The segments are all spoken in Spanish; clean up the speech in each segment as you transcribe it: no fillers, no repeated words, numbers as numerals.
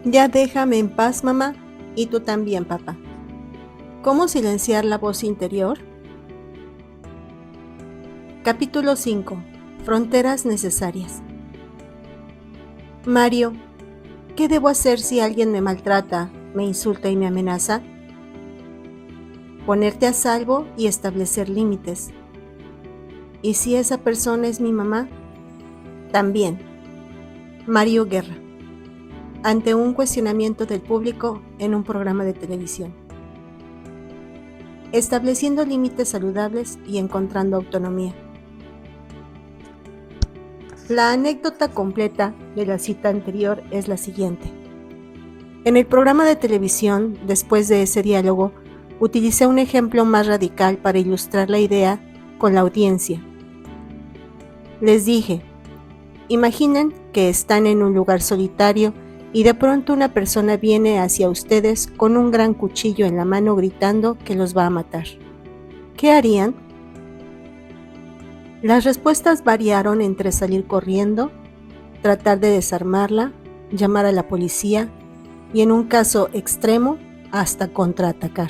Ya déjame en paz, mamá, y tú también, papá. ¿Cómo silenciar la voz interior? Capítulo 5. Fronteras necesarias. Mario, ¿qué debo hacer si alguien me maltrata, me insulta y me amenaza? Ponerte a salvo y establecer límites. ¿Y si esa persona es mi mamá? También. Mario Guerra. Ante un cuestionamiento del público en un programa de televisión. Estableciendo límites saludables y encontrando autonomía. La anécdota completa de la cita anterior es la siguiente. En el programa de televisión, después de ese diálogo, utilicé un ejemplo más radical para ilustrar la idea con la audiencia. Les dije, imaginen que están en un lugar solitario y de pronto una persona viene hacia ustedes con un gran cuchillo en la mano gritando que los va a matar. ¿Qué harían? Las respuestas variaron entre salir corriendo, tratar de desarmarla, llamar a la policía y en un caso extremo, hasta contraatacar.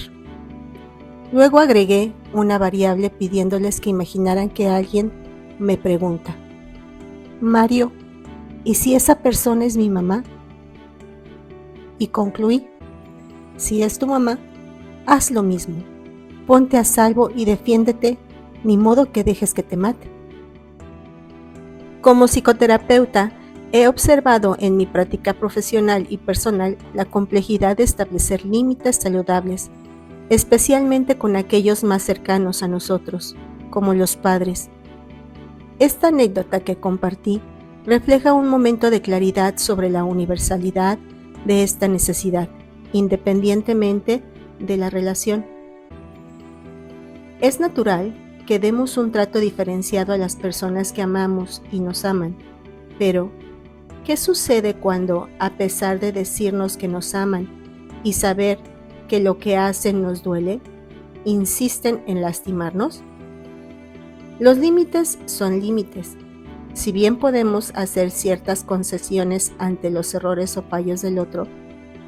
Luego agregué una variable pidiéndoles que imaginaran que alguien me pregunta, Mario, ¿y si esa persona es mi mamá? Y concluí, si es tu mamá, haz lo mismo, ponte a salvo y defiéndete, ni modo que dejes que te mate. Como psicoterapeuta, he observado en mi práctica profesional y personal la complejidad de establecer límites saludables, especialmente con aquellos más cercanos a nosotros, como los padres. Esta anécdota que compartí refleja un momento de claridad sobre la universalidad de esta necesidad, independientemente de la relación. Es natural que demos un trato diferenciado a las personas que amamos y nos aman, pero ¿qué sucede cuando, a pesar de decirnos que nos aman y saber que lo que hacen nos duele, insisten en lastimarnos? Los límites son límites. Si bien podemos hacer ciertas concesiones ante los errores o fallos del otro,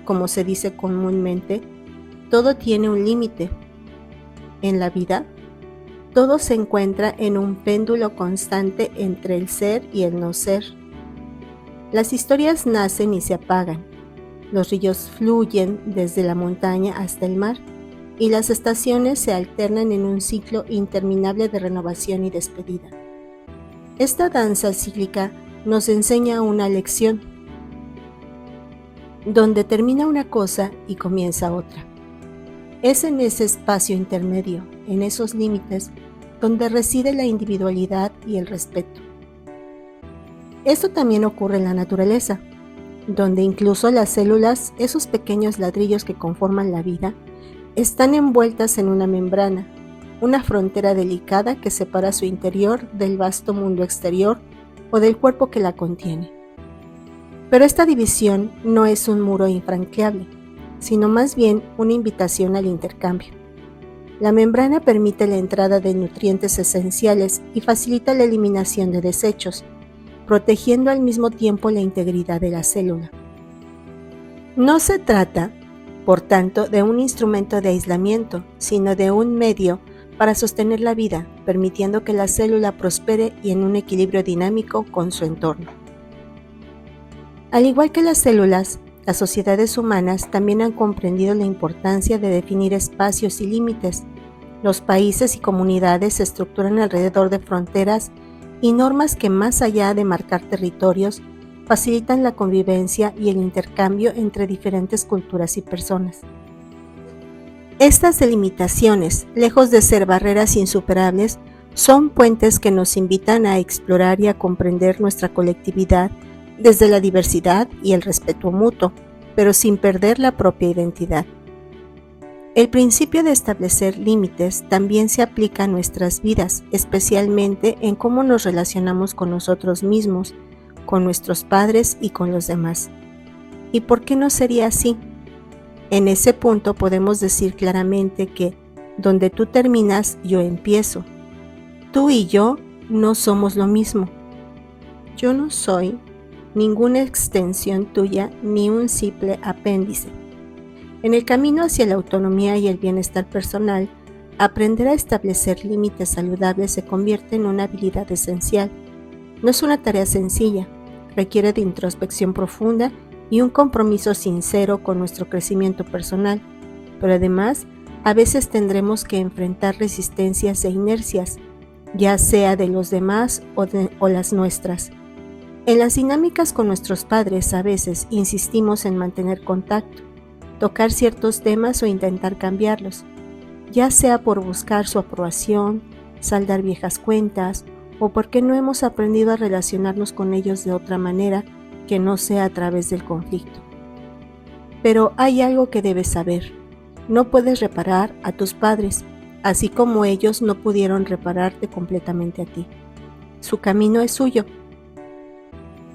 como se dice comúnmente, todo tiene un límite. En la vida, todo se encuentra en un péndulo constante entre el ser y el no ser. Las historias nacen y se apagan, los ríos fluyen desde la montaña hasta el mar, y las estaciones se alternan en un ciclo interminable de renovación y despedida. Esta danza cíclica nos enseña una lección, donde termina una cosa y comienza otra. Es en ese espacio intermedio, en esos límites, donde reside la individualidad y el respeto. Esto también ocurre en la naturaleza, donde incluso las células, esos pequeños ladrillos que conforman la vida, están envueltas en una membrana, una frontera delicada que separa su interior del vasto mundo exterior o del cuerpo que la contiene. Pero esta división no es un muro infranqueable, sino más bien una invitación al intercambio. La membrana permite la entrada de nutrientes esenciales y facilita la eliminación de desechos, protegiendo al mismo tiempo la integridad de la célula. No se trata, por tanto, de un instrumento de aislamiento, sino de un medio para sostener la vida, permitiendo que la célula prospere y en un equilibrio dinámico con su entorno. Al igual que las células, las sociedades humanas también han comprendido la importancia de definir espacios y límites. Los países y comunidades se estructuran alrededor de fronteras y normas que, más allá de marcar territorios, facilitan la convivencia y el intercambio entre diferentes culturas y personas. Estas delimitaciones, lejos de ser barreras insuperables, son puentes que nos invitan a explorar y a comprender nuestra colectividad desde la diversidad y el respeto mutuo, pero sin perder la propia identidad. El principio de establecer límites también se aplica a nuestras vidas, especialmente en cómo nos relacionamos con nosotros mismos, con nuestros padres y con los demás. ¿Y por qué no sería así? En ese punto podemos decir claramente que donde tú terminas, yo empiezo. Tú y yo no somos lo mismo. Yo no soy ninguna extensión tuya ni un simple apéndice. En el camino hacia la autonomía y el bienestar personal, aprender a establecer límites saludables se convierte en una habilidad esencial. No es una tarea sencilla, requiere de introspección profunda y un compromiso sincero con nuestro crecimiento personal, pero además, a veces tendremos que enfrentar resistencias e inercias, ya sea de los demás o las nuestras. En las dinámicas con nuestros padres a veces insistimos en mantener contacto, tocar ciertos temas o intentar cambiarlos, ya sea por buscar su aprobación, saldar viejas cuentas o porque no hemos aprendido a relacionarnos con ellos de otra manera que no sea a través del conflicto. Pero hay algo que debes saber: no puedes reparar a tus padres, así como ellos no pudieron repararte completamente a ti. Su camino es suyo.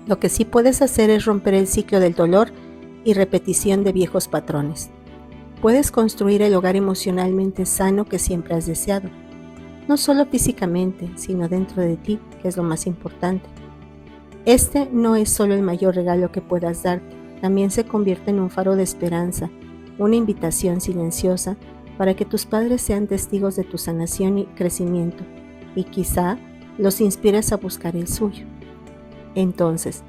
Lo que sí puedes hacer es romper el ciclo del dolor y repetición de viejos patrones. Puedes construir el hogar emocionalmente sano que siempre has deseado, no solo físicamente, sino dentro de ti, que es lo más importante. Este no es solo el mayor regalo que puedas darte, también se convierte en un faro de esperanza, una invitación silenciosa para que tus padres sean testigos de tu sanación y crecimiento, y quizá los inspires a buscar el suyo. Entonces,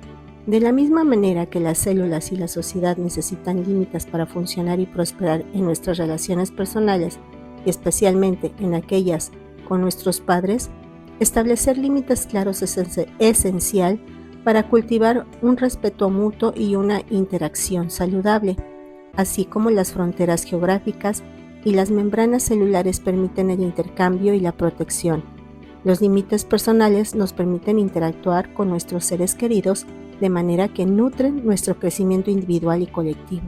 de la misma manera que las células y la sociedad necesitan límites para funcionar y prosperar en nuestras relaciones personales, y especialmente en aquellas con nuestros padres, establecer límites claros es esencial para cultivar un respeto mutuo y una interacción saludable, así como las fronteras geográficas y las membranas celulares permiten el intercambio y la protección. Los límites personales nos permiten interactuar con nuestros seres queridos de manera que nutren nuestro crecimiento individual y colectivo.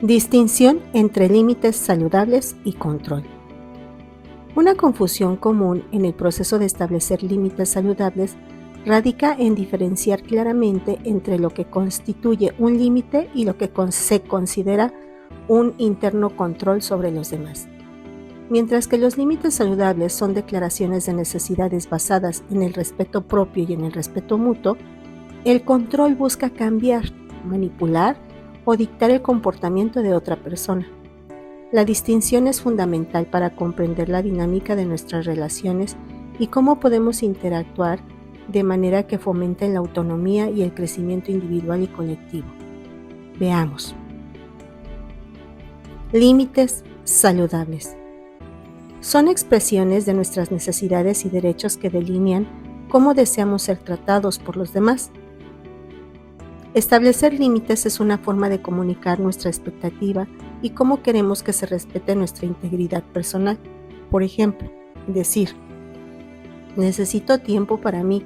Distinción entre límites saludables y control. Una confusión común en el proceso de establecer límites saludables radica en diferenciar claramente entre lo que constituye un límite y lo que se considera un interno control sobre los demás. Mientras que los límites saludables son declaraciones de necesidades basadas en el respeto propio y en el respeto mutuo, el control busca cambiar, manipular o dictar el comportamiento de otra persona. La distinción es fundamental para comprender la dinámica de nuestras relaciones y cómo podemos interactuar de manera que fomenten la autonomía y el crecimiento individual y colectivo. Veamos. Límites saludables. Son expresiones de nuestras necesidades y derechos que delinean cómo deseamos ser tratados por los demás. Establecer límites es una forma de comunicar nuestra expectativa y cómo queremos que se respete nuestra integridad personal. Por ejemplo, decir: necesito tiempo para mí,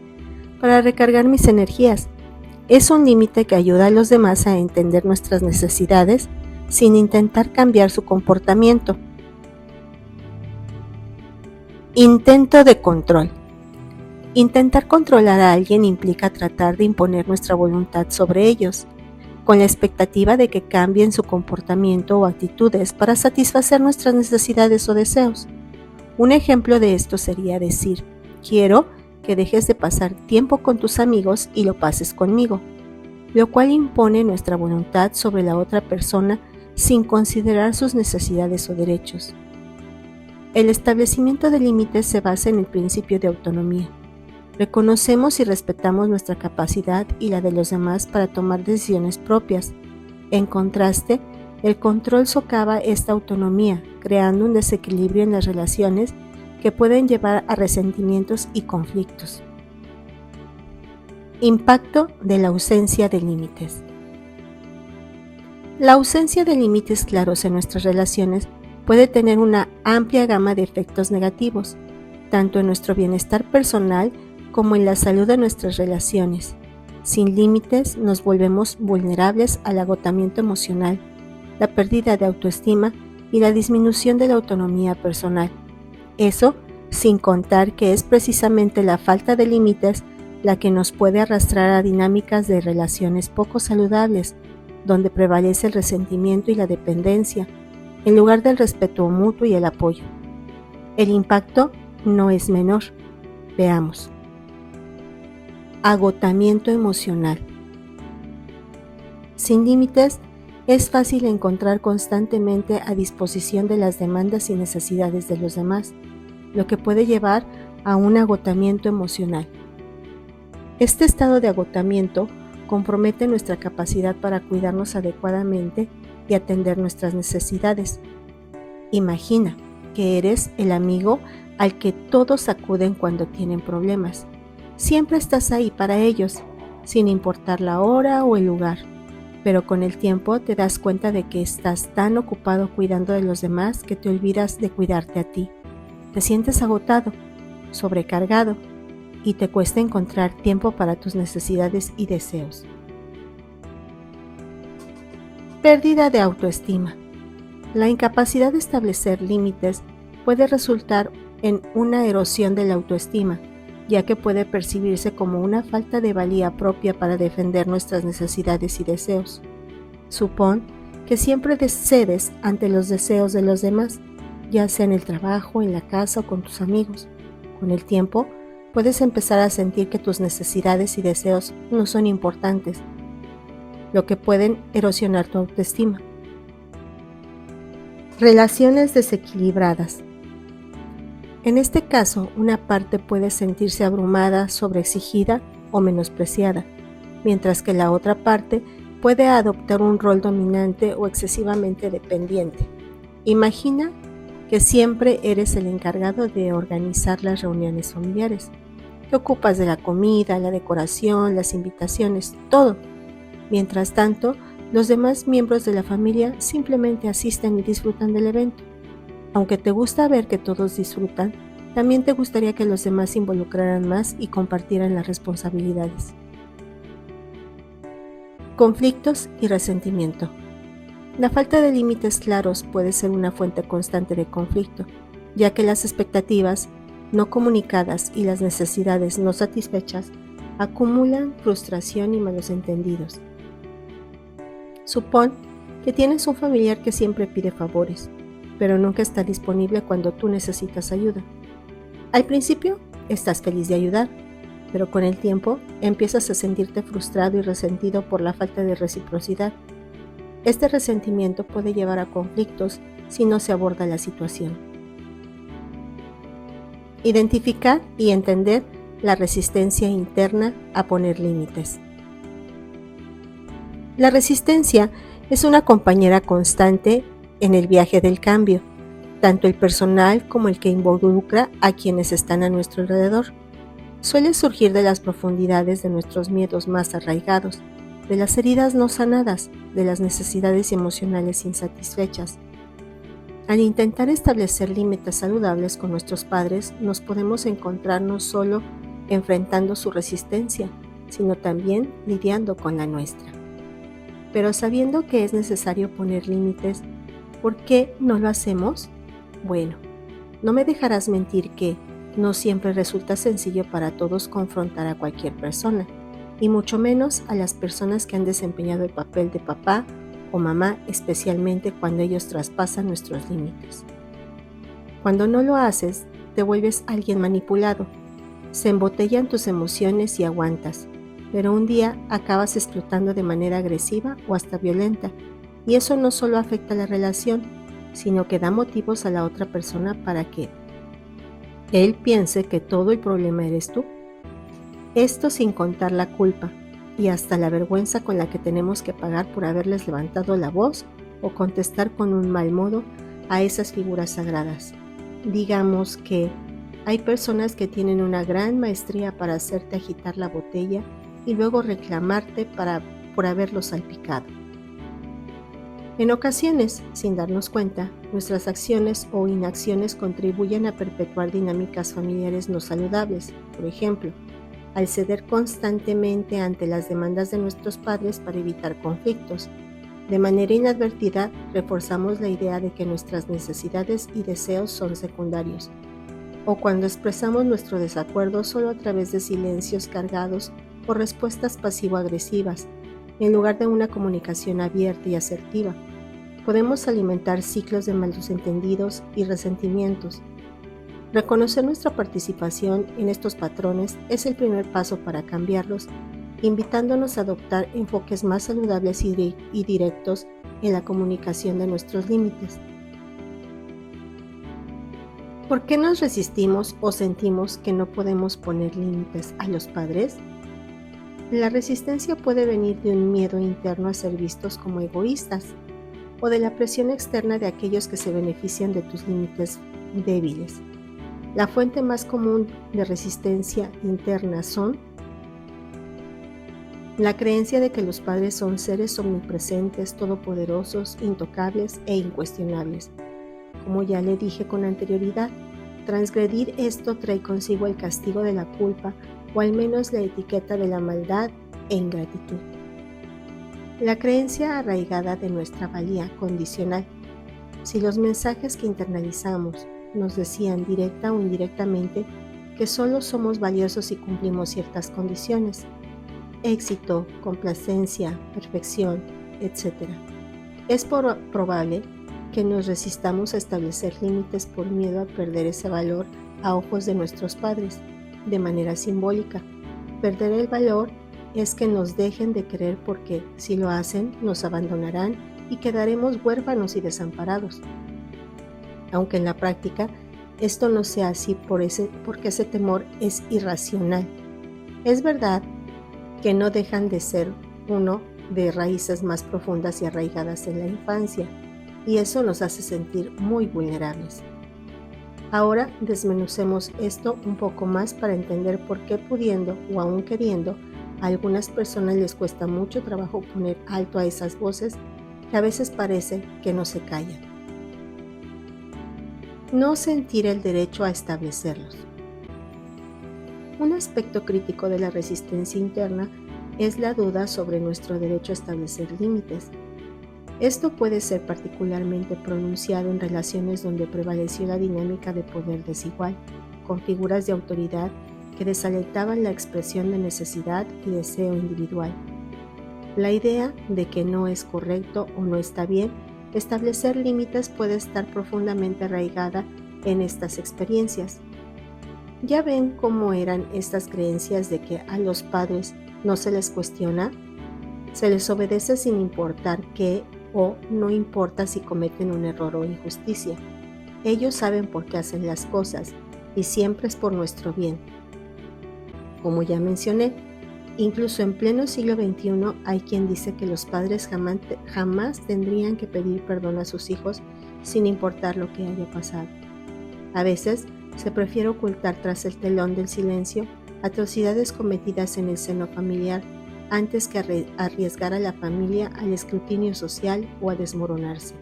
para recargar mis energías. Es un límite que ayuda a los demás a entender nuestras necesidades sin intentar cambiar su comportamiento. Intento de control. Intentar controlar a alguien implica tratar de imponer nuestra voluntad sobre ellos, con la expectativa de que cambien su comportamiento o actitudes para satisfacer nuestras necesidades o deseos. Un ejemplo de esto sería decir: quiero que dejes de pasar tiempo con tus amigos y lo pases conmigo, lo cual impone nuestra voluntad sobre la otra persona sin considerar sus necesidades o derechos. El establecimiento de límites se basa en el principio de autonomía. Reconocemos y respetamos nuestra capacidad y la de los demás para tomar decisiones propias. En contraste, el control socava esta autonomía, creando un desequilibrio en las relaciones que pueden llevar a resentimientos y conflictos. Impacto de la ausencia de límites. La ausencia de límites claros en nuestras relaciones puede tener una amplia gama de efectos negativos, tanto en nuestro bienestar personal como en la salud de nuestras relaciones. Sin límites nos volvemos vulnerables al agotamiento emocional, la pérdida de autoestima y la disminución de la autonomía personal. Eso sin contar que es precisamente la falta de límites la que nos puede arrastrar a dinámicas de relaciones poco saludables, donde prevalece el resentimiento y la dependencia, en lugar del respeto mutuo y el apoyo. El impacto no es menor. Veamos. Agotamiento emocional. Sin límites, es fácil encontrar constantemente a disposición de las demandas y necesidades de los demás, lo que puede llevar a un agotamiento emocional. Este estado de agotamiento compromete nuestra capacidad para cuidarnos adecuadamente y atender nuestras necesidades. Imagina que eres el amigo al que todos acuden cuando tienen problemas. Siempre estás ahí para ellos, sin importar la hora o el lugar, pero con el tiempo te das cuenta de que estás tan ocupado cuidando de los demás que te olvidas de cuidarte a ti. Te sientes agotado, sobrecargado y te cuesta encontrar tiempo para tus necesidades y deseos. Pérdida de autoestima. La incapacidad de establecer límites puede resultar en una erosión de la autoestima, ya que puede percibirse como una falta de valía propia para defender nuestras necesidades y deseos. Supón que siempre cedes ante los deseos de los demás, ya sea en el trabajo, en la casa o con tus amigos. Con el tiempo, puedes empezar a sentir que tus necesidades y deseos no son importantes, lo que pueden erosionar tu autoestima. Relaciones desequilibradas. En este caso, una parte puede sentirse abrumada, sobreexigida o menospreciada, mientras que la otra parte puede adoptar un rol dominante o excesivamente dependiente. Imagina que siempre eres el encargado de organizar las reuniones familiares. Te ocupas de la comida, la decoración, las invitaciones, todo. Mientras tanto, los demás miembros de la familia simplemente asisten y disfrutan del evento. Aunque te gusta ver que todos disfrutan, también te gustaría que los demás se involucraran más y compartieran las responsabilidades. Conflictos y resentimiento. La falta de límites claros puede ser una fuente constante de conflicto, ya que las expectativas no comunicadas y las necesidades no satisfechas acumulan frustración y malos entendidos. Supón que tienes un familiar que siempre pide favores, pero nunca está disponible cuando tú necesitas ayuda. Al principio, estás feliz de ayudar, pero con el tiempo empiezas a sentirte frustrado y resentido por la falta de reciprocidad. Este resentimiento puede llevar a conflictos si no se aborda la situación. Identificar y entender la resistencia interna a poner límites. La resistencia es una compañera constante en el viaje del cambio, tanto el personal como el que involucra a quienes están a nuestro alrededor. Suele surgir de las profundidades de nuestros miedos más arraigados, de las heridas no sanadas, de las necesidades emocionales insatisfechas. Al intentar establecer límites saludables con nuestros padres, nos podemos encontrar no solo enfrentando su resistencia, sino también lidiando con la nuestra. Pero sabiendo que es necesario poner límites, ¿por qué no lo hacemos? Bueno, no me dejarás mentir que no siempre resulta sencillo para todos confrontar a cualquier persona, y mucho menos a las personas que han desempeñado el papel de papá o mamá, especialmente cuando ellos traspasan nuestros límites. Cuando no lo haces, te vuelves alguien manipulado, se embotellan tus emociones y aguantas, pero un día acabas explotando de manera agresiva o hasta violenta, y eso no solo afecta la relación, sino que da motivos a la otra persona para que él piense que todo el problema eres tú. Esto sin contar la culpa y hasta la vergüenza con la que tenemos que pagar por haberles levantado la voz o contestar con un mal modo a esas figuras sagradas. Digamos que hay personas que tienen una gran maestría para hacerte agitar la botella y luego reclamarte por haberlos salpicado. En ocasiones, sin darnos cuenta, nuestras acciones o inacciones contribuyen a perpetuar dinámicas familiares no saludables. Por ejemplo, al ceder constantemente ante las demandas de nuestros padres para evitar conflictos. De manera inadvertida, reforzamos la idea de que nuestras necesidades y deseos son secundarios, o cuando expresamos nuestro desacuerdo solo a través de silencios cargados o respuestas pasivo-agresivas, en lugar de una comunicación abierta y asertiva. Podemos alimentar ciclos de malos entendidos y resentimientos. Reconocer nuestra participación en estos patrones es el primer paso para cambiarlos, invitándonos a adoptar enfoques más saludables y directos en la comunicación de nuestros límites. ¿Por qué nos resistimos o sentimos que no podemos poner límites a los padres? La resistencia puede venir de un miedo interno a ser vistos como egoístas o de la presión externa de aquellos que se benefician de tus límites débiles. La fuente más común de resistencia interna son la creencia de que los padres son seres omnipresentes, todopoderosos, intocables e incuestionables. Como ya le dije con anterioridad, transgredir esto trae consigo el castigo de la culpa o al menos la etiqueta de la maldad e ingratitud. La creencia arraigada de nuestra valía condicional. Si los mensajes que internalizamos nos decían directa o indirectamente que solo somos valiosos si cumplimos ciertas condiciones, éxito, complacencia, perfección, etc., es probable que nos resistamos a establecer límites por miedo a perder ese valor a ojos de nuestros padres, de manera simbólica. Perder el valor es que nos dejen de querer porque, si lo hacen, nos abandonarán y quedaremos huérfanos y desamparados. Aunque en la práctica esto no sea así porque ese temor es irracional. Es verdad que no dejan de ser uno de raíces más profundas y arraigadas en la infancia, y eso nos hace sentir muy vulnerables. Ahora desmenucemos esto un poco más para entender por qué, pudiendo o aún queriendo, a algunas personas les cuesta mucho trabajo poner alto a esas voces que a veces parece que no se callan. No sentir el derecho a establecerlos. Un aspecto crítico de la resistencia interna es la duda sobre nuestro derecho a establecer límites. Esto puede ser particularmente pronunciado en relaciones donde prevaleció la dinámica de poder desigual, con figuras de autoridad que desalentaban la expresión de necesidad y deseo individual. La idea de que no es correcto o no está bien establecer límites puede estar profundamente arraigada en estas experiencias. ¿Ya ven cómo eran estas creencias de que a los padres no se les cuestiona? Se les obedece sin importar qué o no importa si cometen un error o injusticia. Ellos saben por qué hacen las cosas y siempre es por nuestro bien. Como ya mencioné, incluso en pleno siglo XXI hay quien dice que los padres jamás tendrían que pedir perdón a sus hijos sin importar lo que haya pasado. A veces se prefiere ocultar tras el telón del silencio atrocidades cometidas en el seno familiar antes que arriesgar a la familia al escrutinio social o a desmoronarse.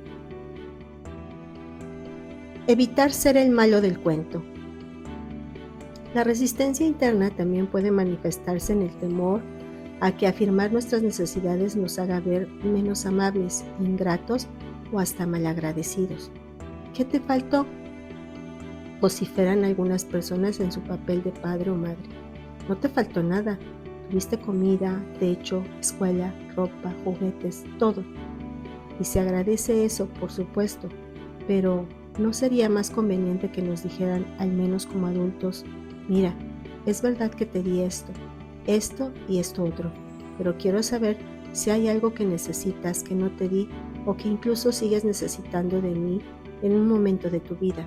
Evitar ser el malo del cuento. La resistencia interna también puede manifestarse en el temor a que afirmar nuestras necesidades nos haga ver menos amables, ingratos o hasta malagradecidos. ¿Qué te faltó?, vociferan algunas personas en su papel de padre o madre. No te faltó nada. Tuviste comida, techo, escuela, ropa, juguetes, todo. Y se agradece eso, por supuesto, pero ¿no sería más conveniente que nos dijeran, al menos como adultos, mira, es verdad que te di esto y esto otro, pero quiero saber si hay algo que necesitas que no te di o que incluso sigues necesitando de mí en un momento de tu vida?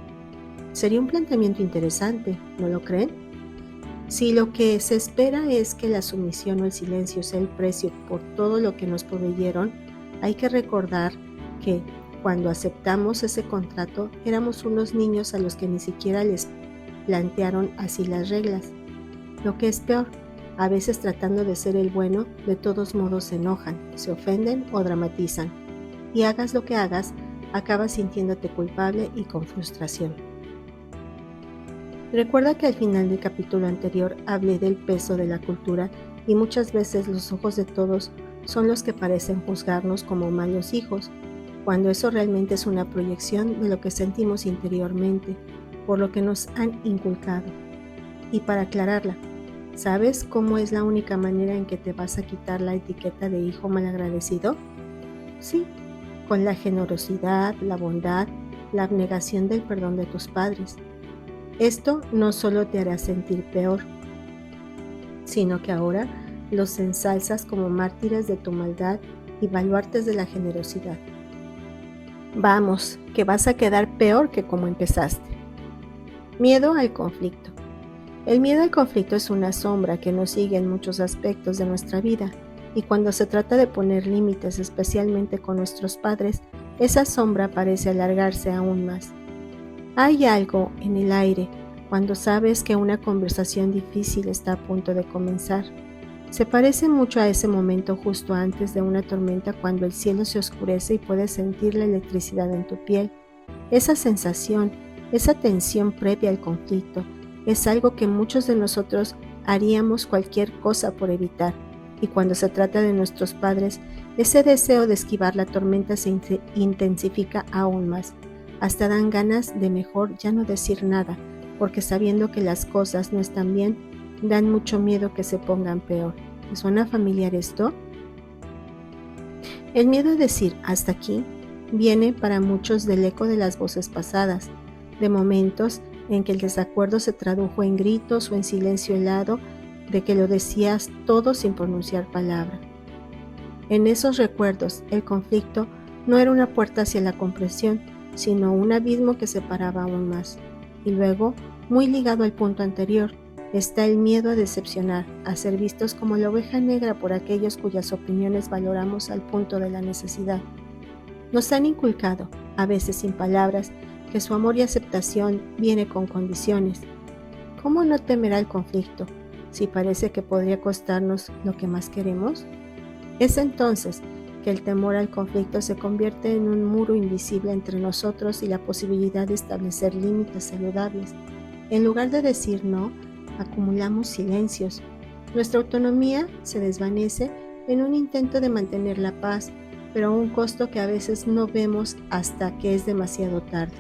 Sería un planteamiento interesante, ¿no lo creen? Si lo que se espera es que la sumisión o el silencio sea el precio por todo lo que nos proveyeron, hay que recordar que cuando aceptamos ese contrato éramos unos niños a los que ni siquiera les plantearon así las reglas. Lo que es peor, a veces tratando de ser el bueno, de todos modos se enojan, se ofenden o dramatizan. Y hagas lo que hagas, acabas sintiéndote culpable y con frustración. Recuerda que al final del capítulo anterior hablé del peso de la cultura y muchas veces los ojos de todos son los que parecen juzgarnos como malos hijos, cuando eso realmente es una proyección de lo que sentimos interiormente, por lo que nos han inculcado. Y para aclararla, ¿sabes cómo es la única manera en que te vas a quitar la etiqueta de hijo malagradecido? Sí, con la generosidad, la bondad, la abnegación del perdón de tus padres. Esto no solo te hará sentir peor, sino que ahora los ensalzas como mártires de tu maldad y baluartes de la generosidad. Vamos, que vas a quedar peor que como empezaste. Miedo al conflicto. El miedo al conflicto es una sombra que nos sigue en muchos aspectos de nuestra vida, y cuando se trata de poner límites, especialmente con nuestros padres, esa sombra parece alargarse aún más. Hay algo en el aire cuando sabes que una conversación difícil está a punto de comenzar. Se parece mucho a ese momento justo antes de una tormenta, cuando el cielo se oscurece y puedes sentir la electricidad en tu piel. Esa sensación, esa tensión previa al conflicto, es algo que muchos de nosotros haríamos cualquier cosa por evitar. Y cuando se trata de nuestros padres, ese deseo de esquivar la tormenta se intensifica aún más. Hasta dan ganas de mejor ya no decir nada, porque sabiendo que las cosas no están bien, dan mucho miedo que se pongan peor. ¿Te suena familiar esto? El miedo a decir hasta aquí viene para muchos del eco de las voces pasadas, de momentos en que el desacuerdo se tradujo en gritos o en silencio helado, de que lo decías todo sin pronunciar palabra. En esos recuerdos, el conflicto no era una puerta hacia la comprensión, sino un abismo que separaba aún más. Y luego, muy ligado al punto anterior, está el miedo a decepcionar, a ser vistos como la oveja negra por aquellos cuyas opiniones valoramos al punto de la necesidad. Nos han inculcado, a veces sin palabras, que su amor y aceptación viene con condiciones. ¿Cómo no temer al conflicto si parece que podría costarnos lo que más queremos? Es entonces que el temor al conflicto se convierte en un muro invisible entre nosotros y la posibilidad de establecer límites saludables. En lugar de decir no, acumulamos silencios. Nuestra autonomía se desvanece en un intento de mantener la paz, pero a un costo que a veces no vemos hasta que es demasiado tarde.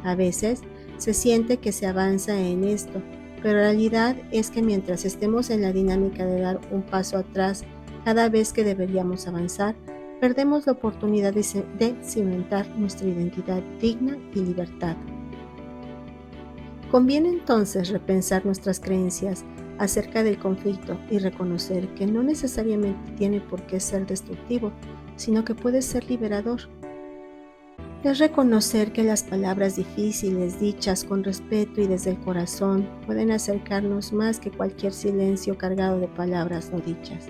A veces se siente que se avanza en esto, pero la realidad es que mientras estemos en la dinámica de dar un paso atrás cada vez que deberíamos avanzar, perdemos la oportunidad de cimentar nuestra identidad digna y libertad. Conviene entonces repensar nuestras creencias acerca del conflicto y reconocer que no necesariamente tiene por qué ser destructivo, sino que puede ser liberador. Es reconocer que las palabras difíciles, dichas con respeto y desde el corazón, pueden acercarnos más que cualquier silencio cargado de palabras no dichas.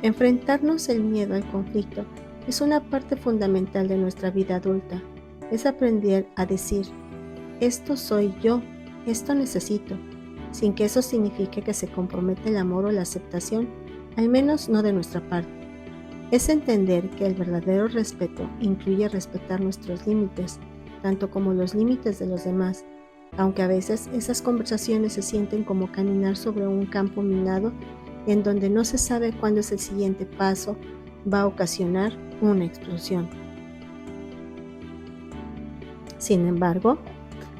Enfrentarnos el miedo al conflicto es una parte fundamental de nuestra vida adulta. Es aprender a decir, esto soy yo, esto necesito, sin que eso signifique que se compromete el amor o la aceptación, al menos no de nuestra parte. Es entender que el verdadero respeto incluye respetar nuestros límites, tanto como los límites de los demás, aunque a veces esas conversaciones se sienten como caminar sobre un campo minado en donde no se sabe cuándo es el siguiente paso va a ocasionar una explosión. Sin embargo,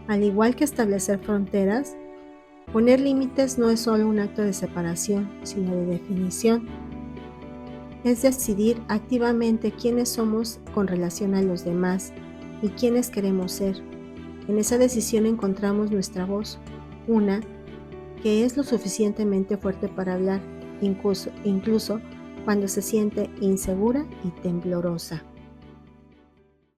al igual que establecer fronteras, poner límites no es solo un acto de separación, sino de definición. Es decidir activamente quiénes somos con relación a los demás y quiénes queremos ser. En esa decisión encontramos nuestra voz, una que es lo suficientemente fuerte para hablar, incluso cuando se siente insegura y temblorosa.